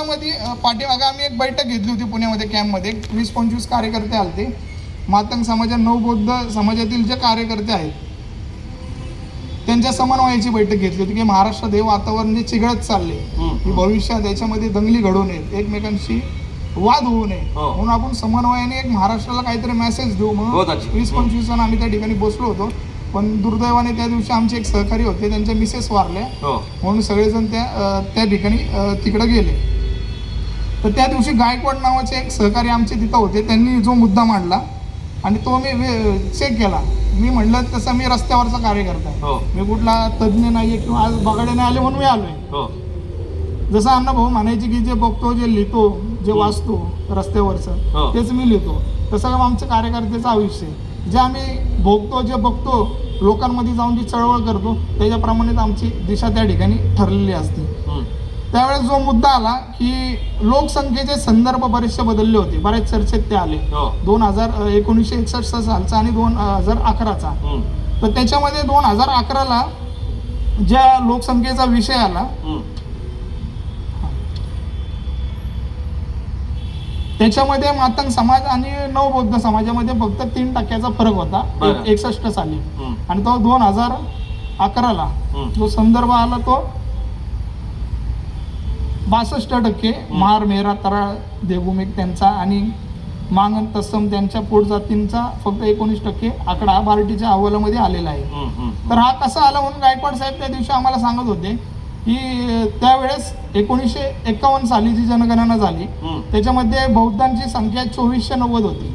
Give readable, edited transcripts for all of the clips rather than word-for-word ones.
आंदोलनामध्ये पाठीमागे आम्ही एक बैठक घेतली होती पुण्यामध्ये कॅम्पमध्ये. 20-25 कार्यकर्ते आलते. मातंग समाजा, नवबौद्ध समाजातील जे कार्यकर्ते आहेत त्यांच्या समन्वयाची बैठक घेतली होती की महाराष्ट्रात हे वातावरण जे चिघळत चालले की भविष्यात याच्यामध्ये दंगली घडू नयेत, एकमेकांशी वाद होऊ नये, म्हणून आपण समन्वयाने एक महाराष्ट्राला काहीतरी मेसेज देऊ म्हणून 20-25 जण आम्ही त्या ठिकाणी बसलो होतो. पण दुर्दैवाने त्या दिवशी आमचे एक सहकारी होते, त्यांच्या मिसेस वारल्या म्हणून सगळेजण त्या ठिकाणी तिकडे गेले. तर त्या दिवशी गायकवाड नावाचे एक सहकारी आमचे तिथं होते. त्यांनी जो मुद्दा मांडला आणि तो मी चेक केला. मी म्हटलं तसं मी रस्त्यावरचा कार्यकर्ता आहे, मी कुठला तज्ज्ञ नाही आहे किंवा आज बघायला नाही आले म्हणून मी आलोय. जसं अण्णा भाऊ म्हणायचे की जे बघतो, जे लिहितो, जे वाचतो रस्त्यावरचं तेच मी लिहितो, तसं आमचं कार्यकर्त्याचं आयुष्य आहे. जे आम्ही भोगतो, जे बघतो, लोकांमध्ये जाऊन जी चळवळ करतो त्याच्याप्रमाणेच आमची दिशा त्या ठिकाणी ठरलेली असते. त्यावेळेस जो मुद्दा आला की लोकसंख्येचे संदर्भ बरेचसे बदलले होते, बऱ्याच चर्चेत ते आले. 1961 सालचा आणि 2011चा. तर त्याच्यामध्ये 2011ला ज्या लोकसंख्येचा विषय आला त्याच्यामध्ये मातंग समाज आणि नवबौद्ध समाजामध्ये फक्त 3% फरक होता 61 साली. आणि तो 2011ला जो संदर्भ आला तो 62%. महार, मेहरा, तराळ, देवभूमिक त्यांचा आणि मांगण, तत्सम त्यांच्या पोटजातींचा फक्त 19% आकडा बार्टीच्या अहवालामध्ये आलेला आहे. तर हा कसा आला म्हणून गायकवाड साहेब त्या दिवशी आम्हाला सांगत होते की त्यावेळेस 1951 साली जी जनगणना झाली त्याच्यामध्ये बौद्धांची संख्या 2490 होती.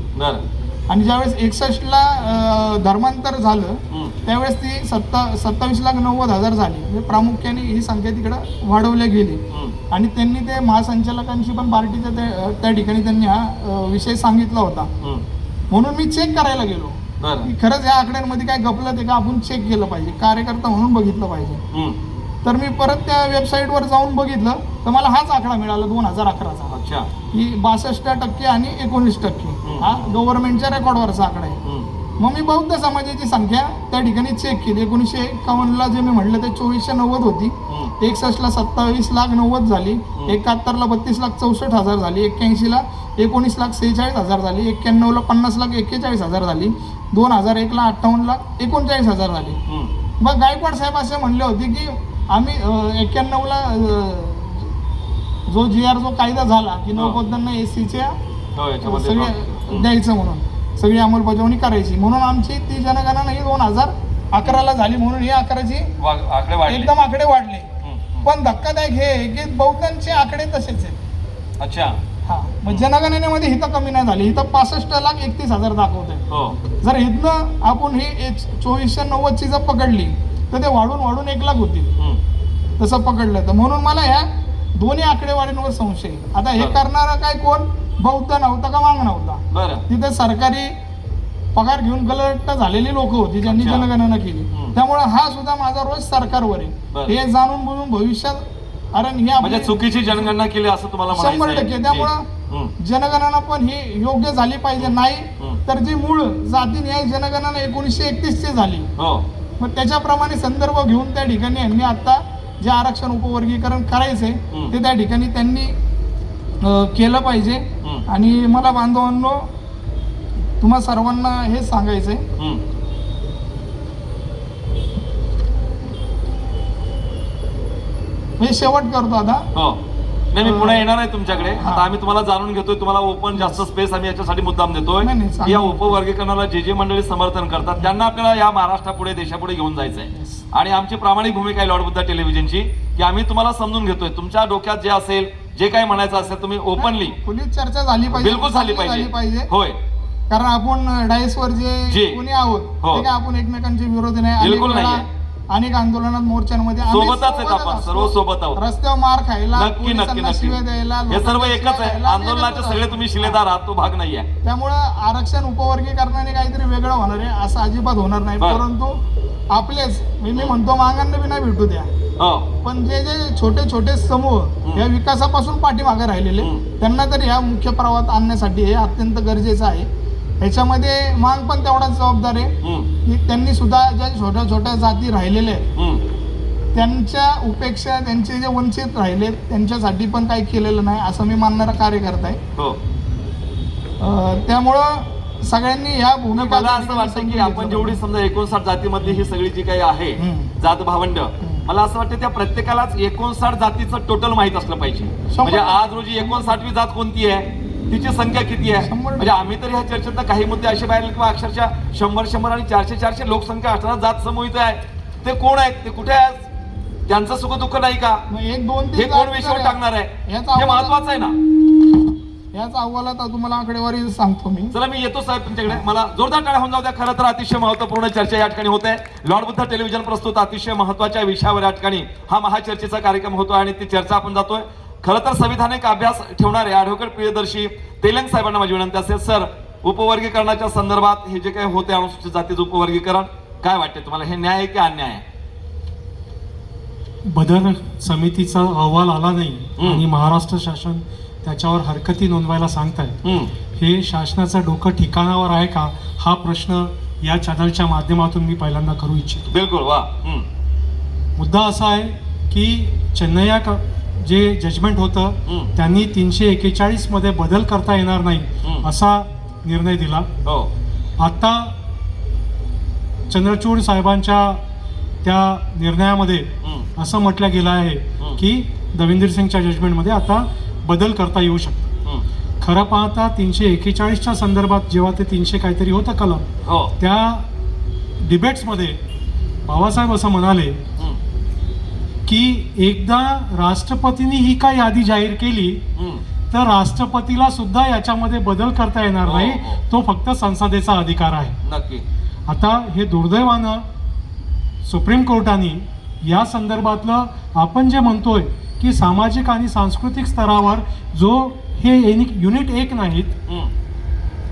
आणि ज्यावेळेस 61ला धर्मांतर झालं त्यावेळेस ती 27,90,000 झाली. म्हणजे प्रामुख्याने ही संख्या तिकडं वाढवल्या गेली. आणि त्यांनी ते महासंचालकांशी पण पार्टीच्या त्या ठिकाणी त्यांनी हा विषय सांगितला होता. म्हणून मी चेक करायला गेलो की खरंच या आकड्यांमध्ये काय गपलं ते का आपण चेक केलं पाहिजे, कार्यकर्ता म्हणून बघितलं पाहिजे. तर मी परत त्या वेबसाईटवर जाऊन बघितलं तर मला हाच आकडा मिळाला 2011चा की 62% आणि 19%. हा गव्हर्नमेंटच्या रेकॉर्डवरचा आकडा आहे. मग मी बौद्ध समाजाची संख्या त्या ठिकाणी चेक केली. 1951ला जे मी म्हटलं ते 2490 होती, 61ला 27,90,000 झाली, 71ला 32,64,000 झाली, 81ला 19,46,000 झाली, 91ला 50,41,000 झाली, 2001ला 58,39,000 झाली. मग गायकवाड साहेब असे म्हणले होते की आम्ही 91ला जो GR जो कायदा झाला की नवबौद्धांना SCच्या सगळे द्यायचं म्हणून सगळी अंमलबजावणी करायची म्हणून आमची ती जनगणना ही 2011ला झाली. म्हणून ही 11ची एकदम आकडे वाढले. पण धक्कादायक हे की बौद्धांचे आकडे तसेच आहेत. अच्छा. हा, मग जनगणनेमध्ये हिथं कमी नाही झाली, हिथं 65,31,000 दाखवत आहे. जर इथनं आपण ही 2490ची जर पकडली तर ते वाढून 1 लाख होतील तसं पकडलं तर. म्हणून मला ह्या दोन्ही आकडेवारींवर संशय. आता हे करणारा काय कोण, बौद्ध नव्हता का मांग नव्हता, तिथे सरकारी पगार घेऊन गलट झालेली लोक होती ज्यांनी जनगणना केली. त्यामुळे हा सुद्धा माझा रोज सरकारवर आहे. हे जाणून बुजून भविष्यात कारण म्हणजे चुकीची जनगणना केली असं तुम्हाला 100%. त्यामुळं जनगणना पण ही योग्य झाली पाहिजे. नाही तर जी मूळ जाती न्याय जनगणना 1931ची झाली मग त्याच्याप्रमाणे संदर्भ घेऊन त्या ठिकाणी यांनी आता जे आरक्षण उपवर्गीकरण करायचंय ते त्या ठिकाणी त्यांनी केलं पाहिजे. आणि मला बांधवांनो तुम्हा सर्वांना हे सांगायचंय मी शेवट करतो आता. नाही, मी पुन्हा येणार आहे तुमच्याकडे. आता आम्ही तुम्हाला जाणून घेतोय, तुम्हाला ओपन जास्त स्पेस आम्ही याच्यासाठी मुद्दाम देतोय. या उपवर्गीकरणाला जे मंडळी समर्थन करतात त्यांना आपल्याला या महाराष्ट्रापुढे देशापुढे घेऊन जायचं आहे. आणि आमची प्रामाणिक भूमिका आहे लॉर्ड बुद्धा टेलिव्हिजनची की आम्ही तुम्हाला समजून घेतोय. तुमच्या डोक्यात जे असेल, जे काही म्हणायचं असेल तुम्ही ओपनली खुली चर्चा झाली पाहिजे. बिलकुल झाली पाहिजे. होय, कारण आपण डायसवर जे कोणी आहोत ते काय आपण एकमेकांचे विरोधी नाही. बिलकुल नाही. अनेक आंदोलनात मोर्चांमध्ये सोबतच आहेत, आपण सर्व सोबत आहोत. रस्त्यावर मार खायला, नक्की शिव्या द्यायला, हे सर्व एकच आहे. आंदोलनाचे सगळे तुम्ही शिलेदार आहात, तो भाग नाहीये. त्यामुळं आरक्षण उपवर्गीकरणाने काहीतरी वेगळं होणार आहे असं अजिबात होणार नाही. परंतु आपलेच मी म्हणतो मागांना बी नाही भेटू द्या. पण जे छोटे छोटे समूह या विकासापासून पाठीमागे राहिलेले त्यांना तरी या मुख्य प्रवाहात आणण्यासाठी हे अत्यंत गरजेचं आहे. ह्याच्यामध्ये मांग पण तेवढाच जबाबदार आहे की त्यांनी सुद्धा ज्या छोट्या छोट्या जाती राहिलेल्या आहेत त्यांच्या उपेक्षा त्यांचे जे वंचित राहिले त्यांच्यासाठी पण काही केलेलं नाही असं मी मानणारा कार्यकर्ता आहे. हो. त्यामुळं सगळ्यांनी या भूमिका मला असं वाटतं की आपण जेवढी समजा 59 जातीमधली ही सगळी जी काही आहे जात भावंड, मला असं वाटतं त्या प्रत्येकालाच 59 जातीचं टोटल माहित असलं पाहिजे. म्हणजे आज रोजी 59वी जात कोणती आहे, तिची संख्या किती आहे. म्हणजे आम्ही तर ह्या चर्चेत काही मुद्दे असे पाहिले किंवा अक्षरशः 100 आणि 400 लोकसंख्या असणारा जात समूहित आहे. ते कोण आहेत, ते कुठे आहेत, त्यांचं सुख दुःख नाही का, एक दोन हे कोण विषयावर टाकणार आहे, हे महत्वाचं आहे ना. याचा अहवाल आता तुम्हाला आकडेवारी सांगतो मी. चला मी येतो साहेब तुमच्याकडे. मला जोरदार टाळ्या होऊन जाऊ द्या. खरं तर अतिशय महत्वपूर्ण चर्चा या ठिकाणी होते. लॉर्ड बुद्ध टेलिव्हिजन प्रस्तुत अतिशय महत्वाच्या विषयावर या ठिकाणी हा महाचर्चेचा कार्यक्रम होतो आणि ती चर्चा आपण जातोय. खरं तर संविधानिक अभ्यास ठेवणारे ॲडव्होकेट प्रियदर्शी तेलंग साहेबांना माझी विनंती असेल. सर, उपवर्गीकरणाच्या संदर्भात हे जे काही होते अनुसूचित जातीचं उपवर्गीकरण, काय वाटते तुम्हाला, हे न्याय आहे की अन्याय आहे? बदल समितीचा अहवाल आला नाही आणि महाराष्ट्र शासन त्याच्यावर हरकती नोंदवायला सांगताय, हे शासनाचं डोकं ठिकाणावर आहे का, हा प्रश्न या चॅनलच्या माध्यमातून मी पहिल्यांदा करू इच्छितो. बिलकुल. वा. मुद्दा असा आहे की चेन्नैया जे जजमेंट होतं त्यांनी 341 मध्ये बदल करता येणार नाही असा निर्णय दिला. आता चंद्रचूड साहेबांच्या त्या निर्णयामध्ये असं म्हटलं गेलं आहे की दविंदर सिंगच्या जजमेंटमध्ये आता बदल करता येऊ शकतो. खरं पाहता 341च्या संदर्भात जेव्हा ते 300 काहीतरी होतं कलम, त्या डिबेट्समध्ये बाबासाहेब असं म्हणाले की एकदा राष्ट्रपतींनी ही काय यादी जाहीर केली तर राष्ट्रपतीला सुद्धा याच्यामध्ये बदल करता येणार नाही, तो फक्त संसदेचा अधिकार आहे. नक्की. आता हे दुर्दैवानं सुप्रीम कोर्टाने या संदर्भातलं आपण जे म्हणतोय की सामाजिक आणि सांस्कृतिक स्तरावर जो हे युनिट 1 नाहीत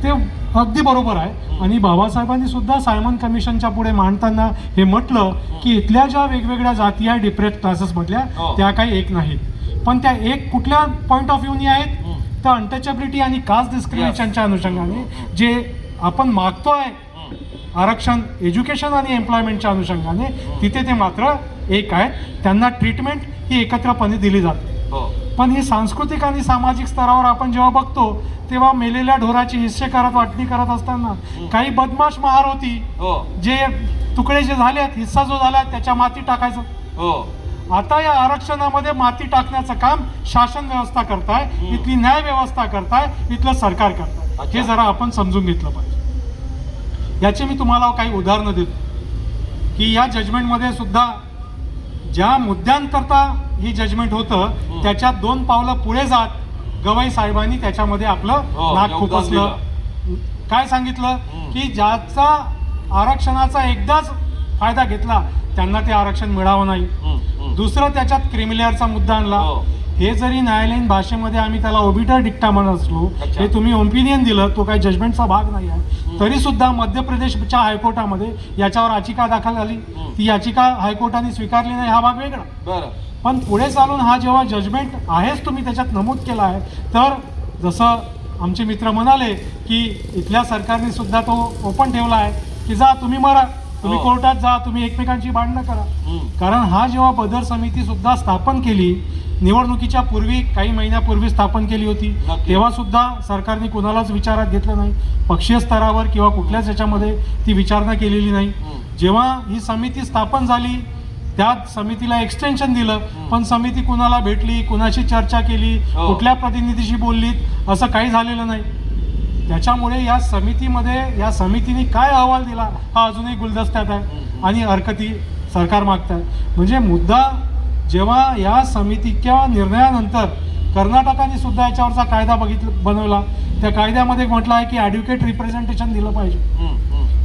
ते अगदी बरोबर आहे. आणि बाबासाहेबांनी सुद्धा सायमन कमिशनच्या पुढे मांडताना हे म्हटलं की इथल्या ज्या वेगवेगळ्या जाती आहे डिप्रेस्ड क्लासेस मधल्या त्या काही एक नाहीत, पण त्या एक कुठल्या पॉइंट ऑफ व्ह्यूनी आहेत तर अनटचेबिलिटी आणि कास्ट डिस्क्रिमिनेशनच्या अनुषंगाने जे आपण मागतोय आरक्षण एज्युकेशन आणि एम्प्लॉयमेंटच्या अनुषंगाने, तिथे ते मात्र एक आहेत. त्यांना ट्रीटमेंट ही एकत्रपणे दिली जाते. पण ही सांस्कृतिक आणि सामाजिक स्तरावर आपण जेव्हा बघतो तेव्हा मेलेल्या ढोराची हिस्से करत वाटणी करत असताना काही बदमाश महार होती जे तुकडे जे झालेत, हिस्सा जो झाला त्याच्या माती टाकायचं. आता या आरक्षणामध्ये माती टाकण्याचं काम शासन व्यवस्था करताय, इथली न्याय व्यवस्था करताय, इथलं सरकार करताय. हे जरा आपण समजून घेतलं पाहिजे. याचे मी तुम्हाला काही उदाहरणं देतो की या जजमेंटमध्ये सुद्धा ज्या मुद्द्यांकरता ही जजमेंट होतं त्याच्यात 2 पावलं पुढे जात गवई साहेबांनी त्याच्यामध्ये आपलं नाक खुपसलं. काय सांगितलं की ज्याचा आरक्षणाचा एकदाच फायदा घेतला त्यांना ते आरक्षण मिळावं नाही. दुसरं त्याच्यात क्रिमिलेअरचा मुद्दा आणला. हे जरी न्यायालयीन भाषेमध्ये आम्ही त्याला ओबिटर डिक्टा म्हणत असलो, हे तुम्ही ओपिनियन दिलं, तो काही जजमेंटचा भाग नाही आहे, तरी सुद्धा मध्य प्रदेशच्या हायकोर्टामध्ये याच्यावर याचिका दाखल झाली. ती याचिका हायकोर्टाने स्वीकारली नाही, हा भाग वेगळा. पण पुढे चालून हा जेव्हा जजमेंट आहेच तुम्ही त्याच्यात नमूद केला आहे, तर जसं आमचे मित्र म्हणाले की इथल्या सरकारने सुद्धा तो ओपन ठेवला आहे की जा तुम्ही मरा, तुम्ही कोर्टात जा, तुम्ही एकमेकांची भांडणं करा. कारण हा जेव्हा बदल समिती सुद्धा स्थापन केली, निवडणुकीच्या पूर्वी काही महिन्यापूर्वी स्थापन केली होती, तेव्हा सुद्धा सरकारने कुणालाच विचारात घेतलं नाही. पक्षीय स्तरावर किंवा कुठल्याच याच्यामध्ये ती विचारणा केलेली नाही. जेव्हा ही समिती स्थापन झाली त्या समितीला एक्सटेन्शन दिलं, पण समिती कुणाला भेटली, कुणाशी चर्चा केली, कुठल्या प्रतिनिधीशी बोललीत, असं काही झालेलं नाही. त्याच्यामुळे या समितीने काय अहवाल दिला हा अजूनही गुलदस्त्यात आहे आणि हरकती सरकार मागत आहे. म्हणजे मुद्दा जेव्हा या समितीच्या निर्णयानंतर कर्नाटकाने सुद्धा याच्यावरचा कायदा बनवला, त्या कायद्यामध्ये म्हटलं आहे की ॲडव्होकेट रिप्रेझेंटेशन दिलं पाहिजे.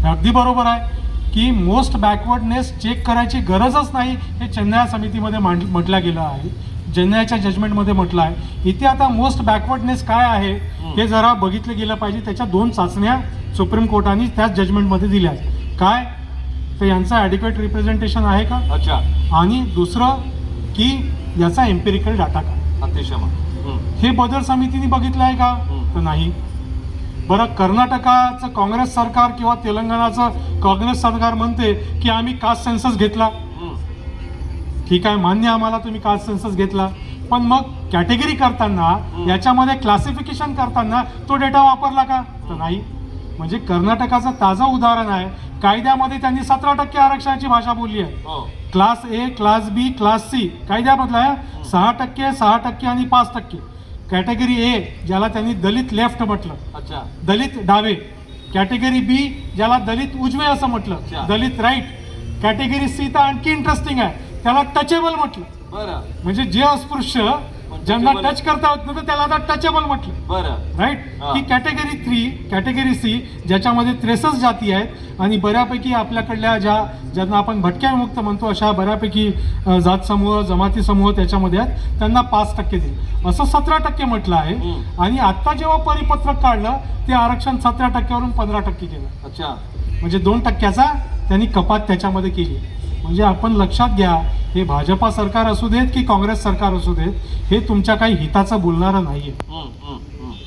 अगदी बरोबर आहे की मोस्ट बॅकवर्डनेस चेक करायची गरजच नाही, हे चेन्नई समितीमध्ये म्हटलं गेलं आहे, चेन्नईच्या जजमेंटमध्ये म्हटलं आहे. इथे आता मोस्ट बॅकवर्डनेस काय आहे हे जरा बघितलं गेलं पाहिजे. त्याच्या 2 चाचण्या सुप्रीम कोर्टाने त्याच जजमेंटमध्ये दिल्या. काय तर यांचं ॲडिक्वेट रिप्रेझेंटेशन आहे का, आणि दुसरं की याचा एम्पिरिकल डाटा काय, हे बदल समितीने बघितलं आहे का, तर नाही. बरं, कर्नाटकाचं काँग्रेस सरकार किंवा तेलंगणाचं काँग्रेस सरकार म्हणते की आम्ही कास्ट सेन्सस घेतला, ठीक आहे, मान्य आम्हाला तुम्ही कास्ट सेन्सस घेतला, पण मग कॅटेगरी करताना याच्यामध्ये क्लासिफिकेशन करताना तो डेटा वापरला का? तर नाही. म्हणजे कर्नाटकाचं ताजं उदाहरण आहे. कायद्यामध्ये त्यांनी 17% आरक्षणाची भाषा बोलली आहे. हो. Class A, class B, class C कायद्यामधला आहे 6%, 6% आणि 5%. कॅटेगरी ए ज्याला त्यांनी दलित लेफ्ट म्हटलं, अच्छा. दलित डावे. कॅटेगरी बी ज्याला दलित उजवे असं अच्छा. म्हटलं, दलित राईट. कॅटेगरी सी तर आणखी इंटरेस्टिंग आहे, त्याला टचेबल म्हटलं. बरं म्हणजे जे अस्पृश्य ज्यांना touchable टच करता होत नव्हतं त्याला आता टचेबल म्हटलं. बरं राईट. हा. ही कॅटेगरी 3, कॅटेगरी सी ज्याच्यामध्ये 63 जाती आहेत आणि बऱ्यापैकी आपल्याकडल्या ज्यांना आपण भटक्या विमुक्त म्हणतो अशा बऱ्यापैकी जात समूह, जमाती समूह त्याच्यामध्ये आहेत, त्यांना 5% दिले. असं 17% म्हटलं आहे. आणि आता जेव्हा परिपत्रक काढलं ते आरक्षण 17%वरून 15% केलं. अच्छा. म्हणजे 2% त्यांनी कपात त्याच्यामध्ये केली. म्हणजे आपण लक्षात घ्या, हे भाजपा सरकार असू देत की काँग्रेस सरकार असू देत, हे तुमच्या काही हिताचं बोलणारं नाहीये.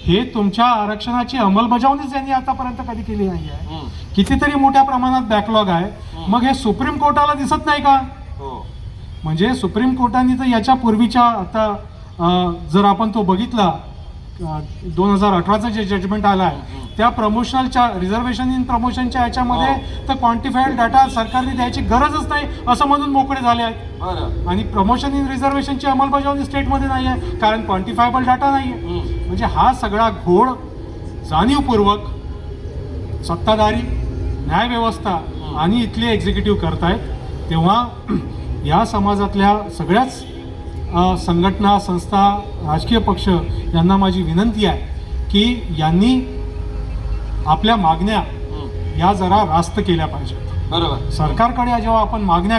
हे तुमच्या आरक्षणाची अंमलबजावणीच यांनी आतापर्यंत कधी केली नाही आहे. कितीतरी मोठ्या प्रमाणात बॅकलॉग आहे. मग हे सुप्रीम कोर्टाला दिसत नाही का? हो. म्हणजे सुप्रीम कोर्टाने तर याच्या पूर्वीच्या आता जर आपण तो बघितला 2018चं जे जजमेंट आलं आहे त्या प्रमोशनलच्या रिझर्वेशन इन प्रमोशनच्या याच्यामध्ये तर क्वांटिफाईड डाटा सरकारने द्यायची गरजच नाही असं म्हणून मोकळे झाले आहेत. बरं. आणि प्रमोशन इन रिझर्वेशनची अंमलबजावणी स्टेटमध्ये नाही आहे कारण क्वांटिफायबल डाटा नाही आहे. म्हणजे हा सगळा घोळ जाणीवपूर्वक सत्ताधारी, न्यायव्यवस्था आणि इथले एक्झिक्युटिव्ह करतायत. तेव्हा या समाजातल्या सगळ्याच संघटना, संस्था, राजकीय पक्ष यांना माझी विनंती आहे की यांनी आपल्या मागण्या या जरा रास्त केल्या पाहिजेत. बरोबर. सरकारकडे जेव्हा आपण मागण्या